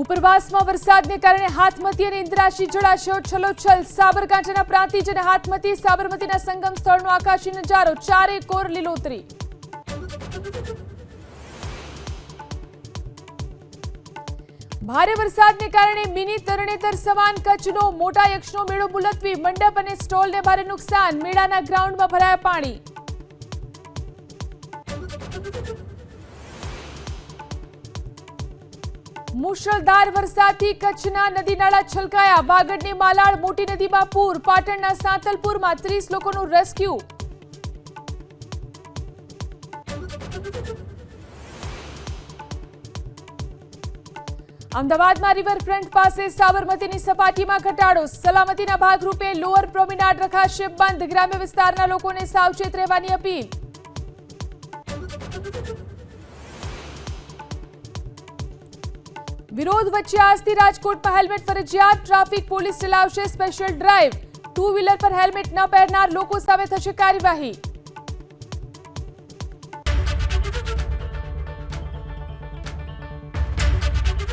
ઉપરવાસમાં વરસાદને કારણે હાથમતી અને ઇન્દ્રાશી જળાશયો છલોછલ. સાબરકાંઠાના પ્રાંતિજ અને હાથમતી સાબરમતીના સંગમ સ્થળનો આકાશી નજારો, ચારે કોર લીલોતરી. ભારે વરસાદને કારણે મિની તરણેતર સમાન કચ્છનો મોટા યક્ષનો મેળો મુલતવી. મંડપ અને સ્ટોલને ભારે નુકસાન. મેળાના ગ્રાઉન્ડમાં ભરાયા પાણી. મુશળધાર વરસાદથી કચ્છના નદી નાળા છલકાયા. વાગડની માલાડ મોટી નદીમાં પૂર. પાટણના સાંતલપુરમાં 30 લોકોનું રેસ્ક્યુ. અમદાવાદમાં રિવરફ્રન્ટ પાસે સાબરમતીની સપાટીમાં ઘટાડો. સલામતીના ભાગરૂપે લોઅર પ્રોમિનાડ રખાશે બંધ. ગ્રામ્ય વિસ્તારના લોકોને સાવચેત રહેવાની અપીલ. વિરોધ વચ્ચે આજથી રાજકોટમાં હેલ્મેટ ફરજિયાત. ટ્રાફિક પોલીસ ચલાવશે સ્પેશિયલ ડ્રાઈવ. 2 વ્હીલર પર હેલ્મેટ ન પહેરનાર લોકો સામે થશે કાર્યવાહી.